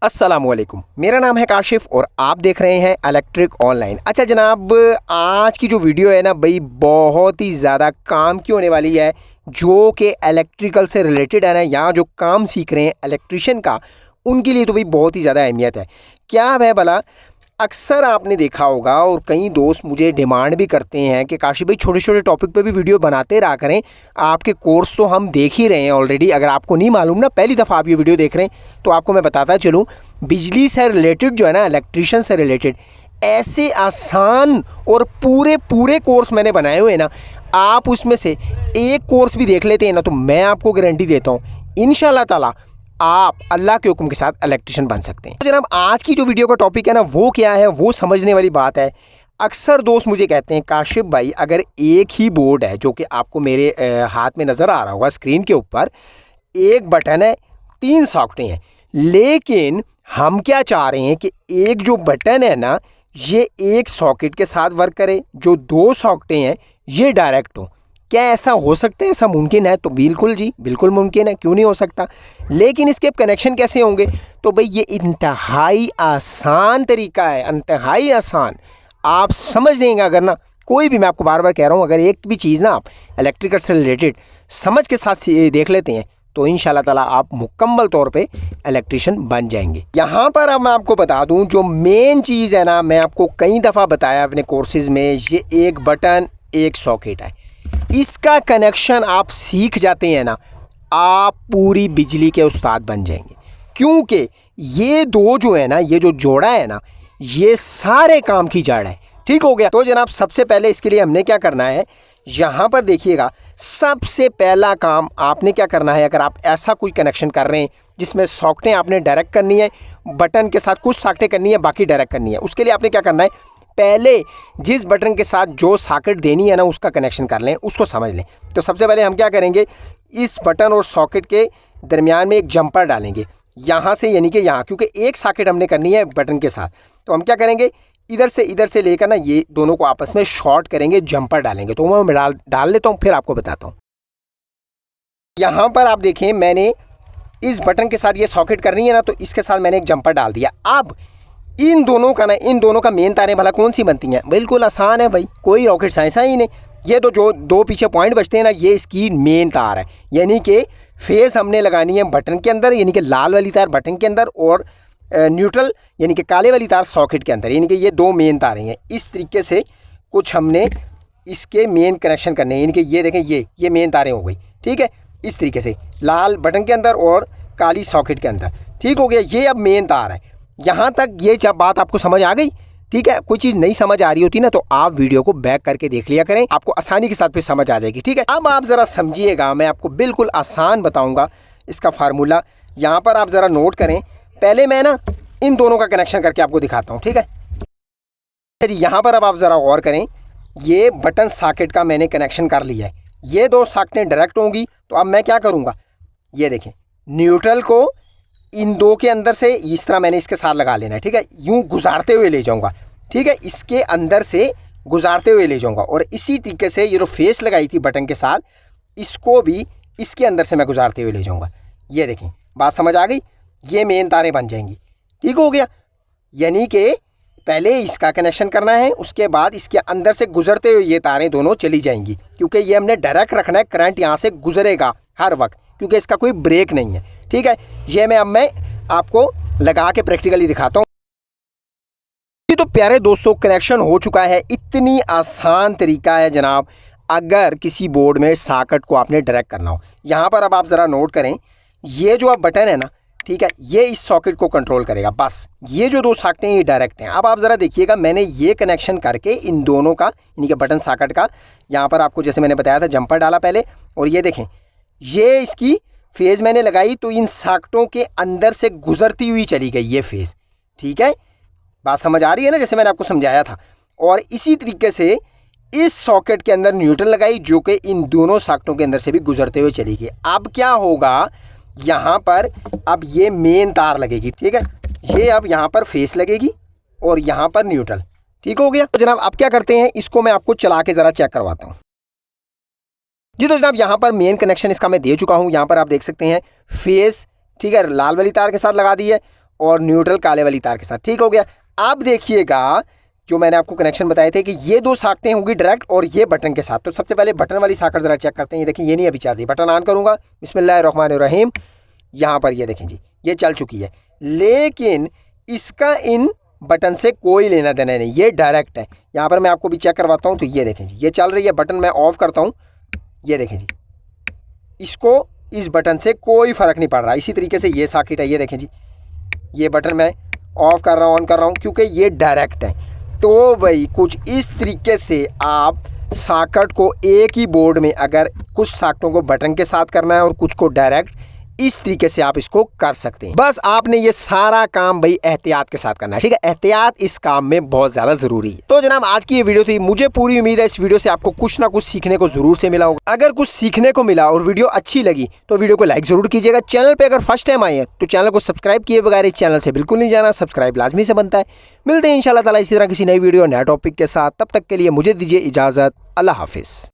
अस्सलामुअलैकुम, मेरा नाम है काशिफ और आप देख रहे हैं इलेक्ट्रिक ऑनलाइन। अच्छा जनाब, आज की जो वीडियो है ना भाई बहुत ही ज़्यादा काम की होने वाली है, जो कि इलेक्ट्रिकल से रिलेटेड है ना, यहाँ जो काम सीख रहे हैं इलेक्ट्रिशियन का, उनके लिए तो भाई बहुत ही ज़्यादा अहमियत है। क्या है भला, अक्सर आपने देखा होगा और कई दोस्त मुझे डिमांड भी करते हैं कि काशिफ भाई छोटे छोटे टॉपिक पे भी वीडियो बनाते रहा करें। आपके कोर्स तो हम देख ही रहे हैं ऑलरेडी, अगर आपको नहीं मालूम ना, पहली दफ़ा आप ये वीडियो देख रहे हैं तो आपको मैं बताता चलूँ, बिजली से रिलेटेड जो है ना, इलेक्ट्रिशियन से रिलेटेड ऐसे आसान और पूरे पूरे कोर्स मैंने बनाए हुए हैं ना, आप उसमें से एक कोर्स भी देख लेते हैं ना तो मैं आपको गारंटी देता हूँ इंशाल्लाह ताला आप अल्लाह के हुक्म के साथ इलेक्ट्रिशियन बन सकते हैं। तो जनाब आज की जो वीडियो का टॉपिक है ना वो क्या है, वो समझने वाली बात है। अक्सर दोस्त मुझे कहते हैं काशिफ भाई अगर एक ही बोर्ड है, जो कि आपको मेरे हाथ में नज़र आ रहा होगा स्क्रीन के ऊपर, एक बटन है, 3 सॉकेटें हैं, लेकिन हम क्या चाह रहे हैं कि एक जो बटन है ना ये एक सॉकेट के साथ वर्क करे, जो 2 सॉकेटें हैं ये डायरेक्ट हो। क्या ऐसा हो सकता है, ऐसा मुमकिन है? तो बिल्कुल जी, बिल्कुल मुमकिन है, क्यों नहीं हो सकता। लेकिन इसके कनेक्शन कैसे होंगे? तो भाई ये इंतहाई आसान तरीका है, इंतहाई आसान। आप समझ लेंगे अगर ना, कोई भी, मैं आपको बार बार कह रहा हूँ, अगर एक भी चीज़ ना आप इलेक्ट्रिकल से रिलेटेड समझ के साथ देख लेते हैं तो इंशाल्लाह ताला आप मुकम्मल तौर पे इलेक्ट्रिशियन बन जाएंगे। यहाँ पर अब मैं आपको बता दूँ जो मेन चीज़ है ना, मैं आपको कई दफ़ा बताया अपने कोर्सेज़ में, ये एक बटन एक सॉकेट है, इसका कनेक्शन आप सीख जाते हैं ना, आप पूरी बिजली के उस्ताद बन जाएंगे। क्योंकि ये दो जो है ना, ये जो जोड़ा है ना, ये सारे काम की जड़ है। ठीक हो गया। तो जनाब सबसे पहले इसके लिए हमने क्या करना है, यहाँ पर देखिएगा, सबसे पहला काम आपने क्या करना है, अगर आप ऐसा कोई कनेक्शन कर रहे हैं जिसमें सॉकेटें आपने डायरेक्ट करनी है, बटन के साथ कुछ सॉकेटें करनी है, बाकी डायरेक्ट करनी है, उसके लिए आपने क्या करना है, पहले जिस बटन के साथ जो सॉकेट देनी है ना उसका कनेक्शन कर लें, उसको समझ लें। तो सबसे पहले हम क्या करेंगे, इस बटन और सॉकेट के दरमियान में एक जंपर डालेंगे, यहाँ से यानी कि यहाँ, क्योंकि एक सॉकेट हमने करनी है बटन के साथ। तो हम क्या करेंगे, इधर से लेकर ना ये दोनों को आपस में शॉर्ट करेंगे, जंपर डालेंगे। तो मैं डाल लेता हूँ, फिर आपको बताता हूँ। यहाँ पर आप देखें, मैंने इस बटन के साथ ये सॉकेट करनी है ना, तो इसके साथ मैंने एक जंपर डाल दिया। अब इन दोनों का मेन तारें भला कौन सी बनती हैं? बिल्कुल आसान है भाई, कोई रॉकेट साइंस ही नहीं। ये तो जो 2 पीछे पॉइंट बचते हैं ना, ये इसकी मेन तार है, यानी कि फेस हमने लगानी है बटन के अंदर, यानी कि लाल वाली तार बटन के अंदर, और न्यूट्रल यानी कि काले वाली तार सॉकेट के अंदर, यानी कि ये 2 मेन तारें हैं। इस तरीके से कुछ हमने इसके मेन कनेक्शन करने हैं, यानी कि ये देखें, ये मेन तारें हो गई। ठीक है, इस तरीके से लाल बटन के अंदर और काली सॉकेट के अंदर। ठीक हो गया, ये अब मेन तार है। यहाँ तक ये जब बात आपको समझ आ गई, ठीक है, कोई चीज़ नहीं समझ आ रही होती ना तो आप वीडियो को बैक करके देख लिया करें, आपको आसानी के साथ फिर समझ आ जाएगी। ठीक है, अब आप ज़रा समझिएगा, मैं आपको बिल्कुल आसान बताऊंगा इसका फार्मूला। यहाँ पर आप ज़रा नोट करें, पहले मैं ना इन दोनों का कनेक्शन करके आपको दिखाता हूँ। ठीक है जी, यहाँ पर अब आप ज़रा गौर करें, ये बटन सॉकेट का मैंने कनेक्शन कर लिया है, ये 2 सॉकेटें डायरेक्ट होंगी। तो अब मैं क्या करूँगा, ये देखें, न्यूट्रल को इन 2 के अंदर से इस तरह मैंने इसके साथ लगा लेना है। ठीक है, यूं गुजारते हुए ले जाऊंगा। ठीक है, इसके अंदर से गुजारते हुए ले जाऊंगा, और इसी तरीके से ये जो फेस लगाई थी बटन के साथ, इसको भी इसके अंदर से मैं गुजारते हुए ले जाऊंगा। ये देखें, बात समझ आ गई, ये मेन तारें बन जाएंगी। ठीक हो गया, यानी कि पहले इसका कनेक्शन करना है, उसके बाद इसके अंदर से गुजरते हुए ये तारें दोनों चली जाएंगी, क्योंकि ये हमने डायरेक्ट रखना है, करंट यहाँ से गुजरेगा हर वक्त, क्योंकि इसका कोई ब्रेक नहीं है। ठीक है, ये मैं आपको लगा के प्रैक्टिकली दिखाता हूँ। तो प्यारे दोस्तों, कनेक्शन हो चुका है। इतनी आसान तरीका है जनाब, अगर किसी बोर्ड में सॉकेट को आपने डायरेक्ट करना हो। यहाँ पर अब आप ज़रा नोट करें, ये जो अब बटन है ना, ठीक है, ये इस सॉकेट को कंट्रोल करेगा, बस। ये जो 2 सॉकेटें ये डायरेक्ट हैं। अब आप ज़रा देखिएगा, मैंने ये कनेक्शन करके इन दोनों का, यानी कि बटन सॉकेट का, यहाँ पर आपको जैसे मैंने बताया था जंपर डाला पहले, और ये देखें, ये इसकी फेज़ मैंने लगाई तो इन सॉकेटों के अंदर से गुजरती हुई चली गई ये फेज़। ठीक है, बात समझ आ रही है ना, जैसे मैंने आपको समझाया था। और इसी तरीके से इस सॉकेट के अंदर न्यूट्रल लगाई, जो कि इन दोनों सॉकेटों के अंदर से भी गुजरते हुए चली गई। अब क्या होगा, यहाँ पर अब ये मेन तार लगेगी। ठीक है, ये अब यहाँ पर फेस लगेगी और यहाँ पर न्यूट्रल। ठीक हो गया। तो जनाब अब क्या करते हैं, इसको मैं आपको चला के ज़रा चेक करवाता हूँ जी। तो जनाब यहाँ पर मेन कनेक्शन इसका मैं दे चुका हूँ। यहाँ पर आप देख सकते हैं फेस, ठीक है, लाल वाली तार के साथ लगा दी है, और न्यूट्रल काले वाली तार के साथ। ठीक हो गया। अब देखिएगा जो मैंने आपको कनेक्शन बताए थे कि ये 2 साकटें होंगी डायरेक्ट और ये बटन के साथ। तो सबसे पहले बटन वाली साकट ज़रा चेक करते हैं। ये देखिए ये नहीं अभी चल रही। बटन ऑन करूँगा, बिस्मिल्लाहिर्रहमानिर्रहीम, यहाँ पर ये देखें जी ये चल चुकी है, लेकिन इसका इन बटन से कोई लेना देना नहीं, ये डायरेक्ट है। यहाँ पर मैं आपको भी चेक करवाता हूँ। तो ये देखें जी ये चल रही है। बटन मैं ऑफ़ करता हूँ, ये देखें जी इसको इस बटन से कोई फ़र्क नहीं पड़ रहा। इसी तरीके से ये सॉकेट है, ये देखें जी ये बटन मैं ऑफ़ कर रहा हूँ, ऑन कर रहा हूँ, क्योंकि ये डायरेक्ट है। तो भाई कुछ इस तरीके से आप सॉकेट को एक ही बोर्ड में, अगर कुछ सॉकेटों को बटन के साथ करना है और कुछ को डायरेक्ट, इस तरीके से आप इसको कर सकते हैं। बस आपने ये सारा काम भाई एहतियात के साथ करना है, ठीक है। एहतियात इस काम में बहुत ज़्यादा ज़रूरी है। तो जनाब आज की ये वीडियो थी। मुझे पूरी उम्मीद है इस वीडियो से आपको कुछ ना कुछ सीखने को ज़रूर से मिला होगा। अगर कुछ सीखने को मिला और वीडियो अच्छी लगी तो वीडियो को लाइक ज़रूर कीजिएगा। चैनल पर अगर फर्स्ट टाइम आए हैं तो चैनल को सब्सक्राइब किए बगैर इस चैनल से बिल्कुल नहीं जाना, सब्सक्राइब लाजमी से बनता है। मिलते हैं इंशाल्लाह ताला इसी तरह किसी नई वीडियो नया टॉपिक के साथ। तब तक के लिए मुझे दीजिए इजाज़त। अल्लाह हाफिज़।